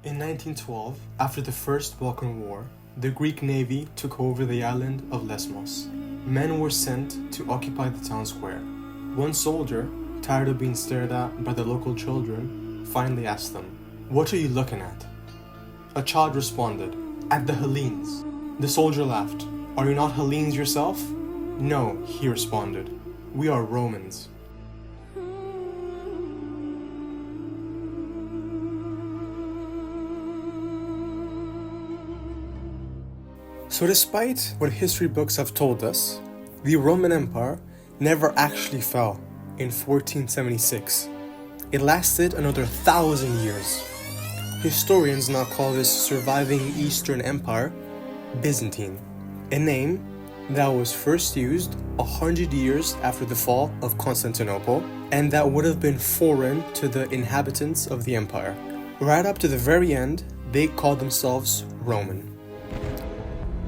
In 1912, after the First Balkan War, the Greek navy took over the island of Lesbos. Men were sent to occupy the town square. One soldier, tired of being stared at by the local children, finally asked them, "What are you looking at?" A child responded, "At the Hellenes." The soldier laughed. "Are you not Hellenes yourself?" "No," he responded. "We are Romans." So despite what history books have told us, the Roman Empire never actually fell in 1476. It lasted another 1,000 years. Historians now call this surviving Eastern Empire Byzantine, a name that was first used 100 years after the fall of Constantinople, and that would have been foreign to the inhabitants of the empire. Right up to the very end, they called themselves Roman.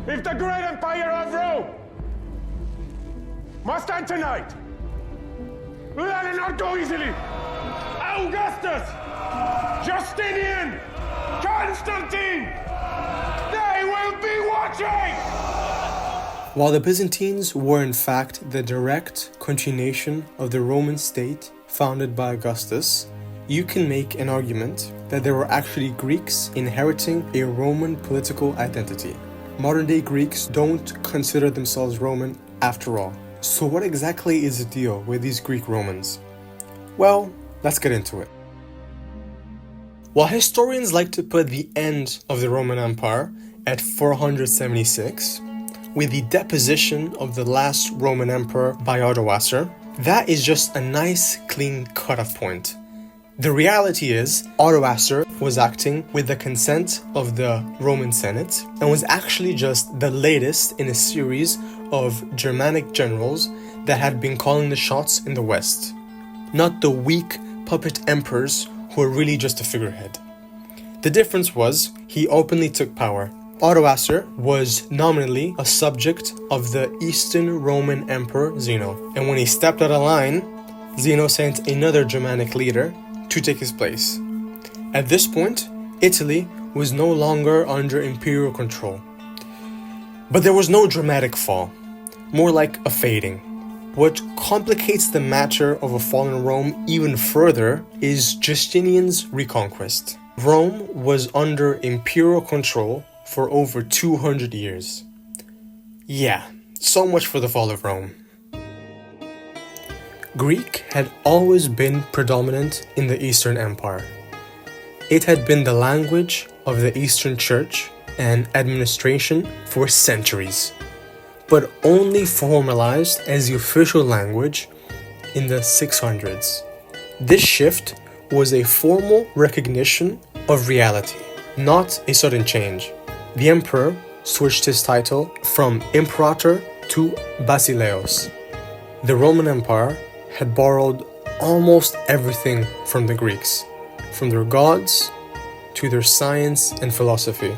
If the great empire of Rome must end tonight, let it not go easily. Augustus, Justinian, Constantine, they will be watching! While the Byzantines were in fact the direct continuation of the Roman state founded by Augustus, you can make an argument that there were actually Greeks inheriting a Roman political identity. Modern-day Greeks don't consider themselves Roman after all. So what exactly is the deal with these Greek Romans? Well, let's get into it. While historians like to put the end of the Roman Empire at 476, with the deposition of the last Roman emperor by Odoacer, that is just a nice, clean cutoff point. The reality is, Odoacer was acting with the consent of the Roman Senate and was actually just the latest in a series of Germanic generals that had been calling the shots in the West, not the weak puppet emperors who were really just a figurehead. The difference was, he openly took power. Odoacer was nominally a subject of the Eastern Roman Emperor Zeno, and when he stepped out of line, Zeno sent another Germanic leader to take his place. At this point, Italy was no longer under imperial control. But there was no dramatic fall, more like a fading. What complicates the matter of a fallen Rome even further is Justinian's reconquest. Rome was under imperial control for over 200 years. Yeah, so much for the fall of Rome. Greek had always been predominant in the Eastern Empire. It had been the language of the Eastern Church and administration for centuries, but only formalized as the official language in the 600s. This shift was a formal recognition of reality, not a sudden change. The emperor switched his title from imperator to basileus. The Roman Empire had borrowed almost everything from the Greeks, from their gods to their science and philosophy.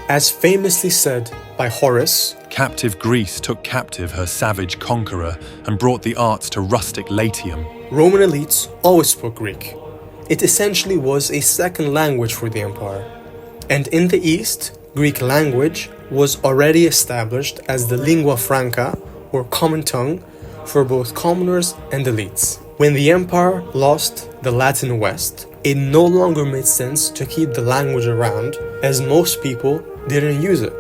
As famously said by Horace, "Captive Greece took captive her savage conqueror and brought the arts to rustic Latium." Roman elites always spoke Greek. It essentially was a second language for the empire. And in the East, Greek language was already established as the lingua franca, or common tongue, for both commoners and elites. When the empire lost the Latin West, it no longer made sense to keep the language around, as most people didn't use it.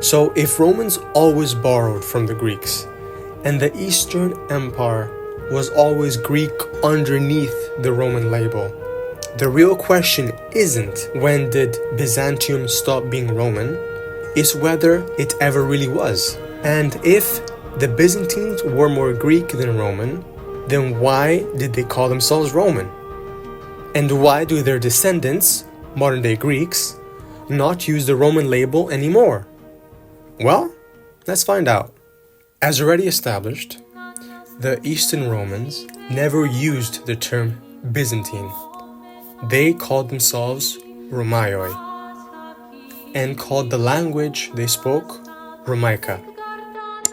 So if Romans always borrowed from the Greeks, and the Eastern Empire was always Greek underneath the Roman label, the real question isn't when did Byzantium stop being Roman, it's whether it ever really was. And if the Byzantines were more Greek than Roman, then why did they call themselves Roman? And why do their descendants, modern-day Greeks, not use the Roman label anymore? Well, let's find out. As already established, the Eastern Romans never used the term Byzantine. They called themselves Romaioi and called the language they spoke Romaica.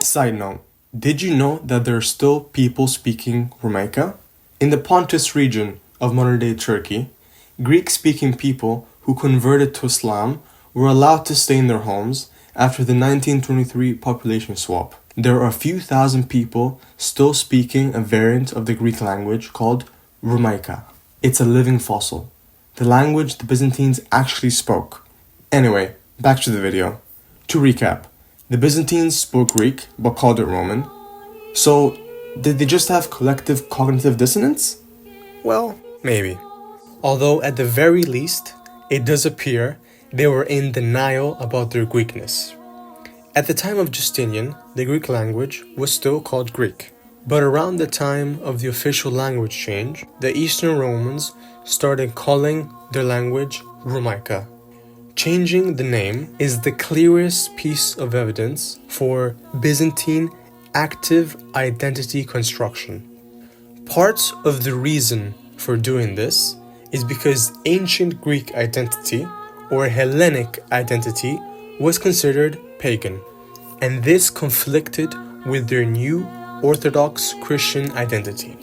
Side note, did you know that there are still people speaking Romaica? In the Pontus region of modern-day Turkey, Greek-speaking people who who converted to Islam were allowed to stay in their homes after the 1923 population swap. There are a few thousand people still speaking a variant of the Greek language called Romaika. It's a living fossil, the language the Byzantines actually spoke. Anyway, back to the video. To recap, the Byzantines spoke Greek but called it Roman. So, did they just have collective cognitive dissonance? Well, maybe. Although at the very least, it does appear they were in denial about their Greekness. At the time of Justinian, the Greek language was still called Greek. But around the time of the official language change, the Eastern Romans started calling their language Romaika. Changing the name is the clearest piece of evidence for Byzantine active identity construction. Part of the reason for doing this is because ancient Greek identity or Hellenic identity was considered pagan, and this conflicted with their new Orthodox Christian identity.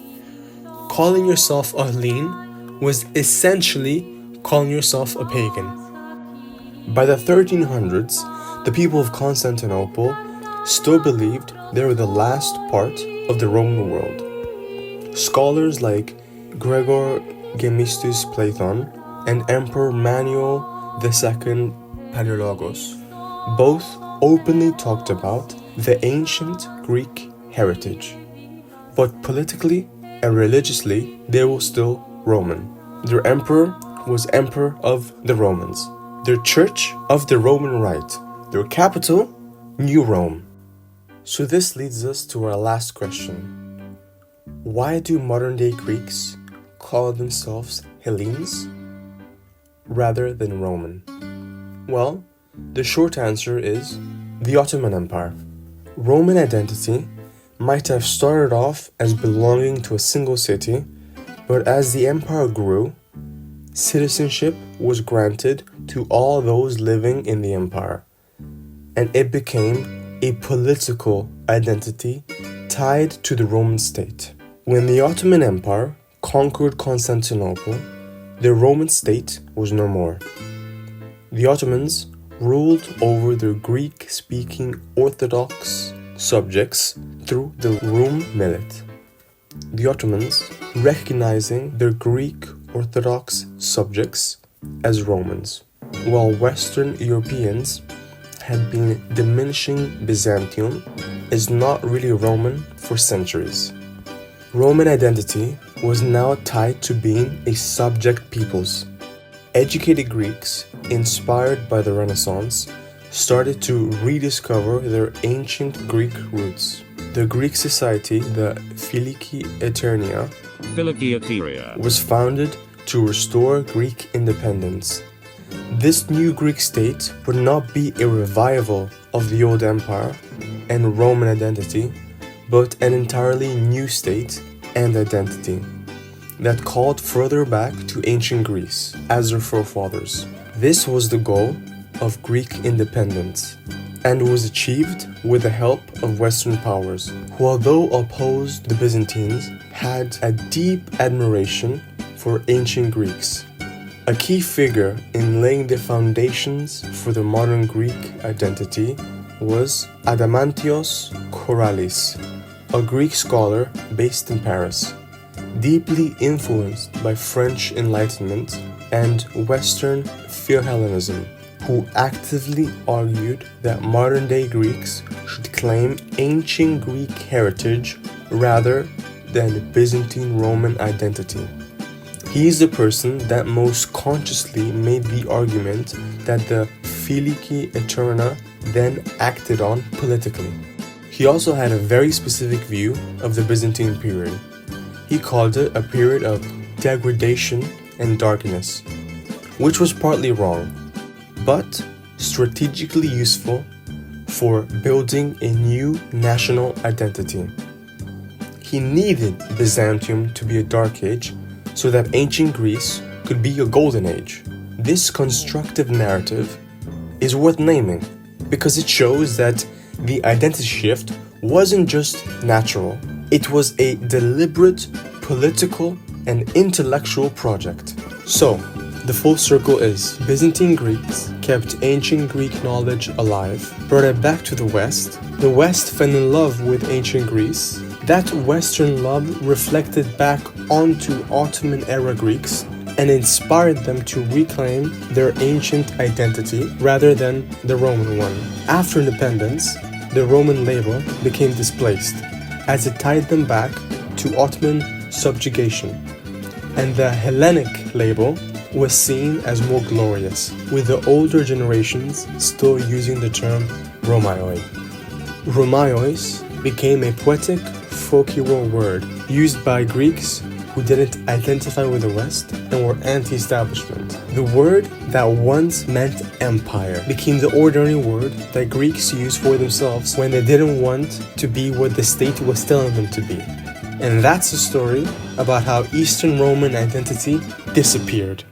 Calling yourself a Hellene was essentially calling yourself a pagan. By the 1300s, the people of Constantinople still believed they were the last part of the Roman world. Scholars like Gregor Gemistus Platon and Emperor Manuel II Paleologos both openly talked about the ancient Greek heritage. But politically and religiously, they were still Roman. Their emperor was Emperor of the Romans. Their church of the Roman Rite. Their capital, New Rome. So this leads us to our last question. Why do modern-day Greeks call themselves Hellenes rather than Roman? Well, the short answer is the Ottoman Empire. Roman identity might have started off as belonging to a single city, but as the empire grew, citizenship was granted to all those living in the empire, and it became a political identity tied to the Roman state. When the Ottoman Empire conquered Constantinople, the Roman state was no more. The Ottomans ruled over their Greek-speaking Orthodox subjects through the Rum Millet. The Ottomans, recognizing their Greek Orthodox subjects as Romans, while Western Europeans had been diminishing Byzantium as not really Roman for centuries. Roman identity was now tied to being a subject peoples. Educated Greeks, inspired by the Renaissance, started to rediscover their ancient Greek roots. The Greek society, the Philiki Eternia, was founded to restore Greek independence. This new Greek state would not be a revival of the old empire and Roman identity, but an entirely new state and identity that called further back to ancient Greece as their forefathers. This was the goal of Greek independence, and was achieved with the help of Western powers, who, although opposed the Byzantines, had a deep admiration for ancient Greeks. A key figure in laying the foundations for the modern Greek identity was Adamantios Koralis, a Greek scholar based in Paris, deeply influenced by French Enlightenment and Western Philhellenism, who actively argued that modern-day Greeks should claim ancient Greek heritage rather than Byzantine Roman identity. He is the person that most consciously made the argument that the Philiki Eterna then acted on politically. He also had a very specific view of the Byzantine period. He called it a period of degradation and darkness, which was partly wrong, but strategically useful for building a new national identity. He needed Byzantium to be a dark age so that ancient Greece could be a golden age. This constructive narrative is worth naming because it shows that the identity shift wasn't just natural, it was a deliberate political and intellectual project. So, The full circle is Byzantine Greeks kept ancient Greek knowledge alive, brought it back to the West fell in love with ancient Greece, that Western love reflected back onto Ottoman era Greeks and inspired them to reclaim their ancient identity rather than the Roman one. After independence, the Roman label became displaced as it tied them back to Ottoman subjugation, and the Hellenic label was seen as more glorious, with the older generations still using the term Romaioi. Romaios became a poetic folk hero word used by Greeks who didn't identify with the West and were anti-establishment. The word that once meant empire became the ordinary word that Greeks used for themselves when they didn't want to be what the state was telling them to be. And that's a story about how Eastern Roman identity disappeared.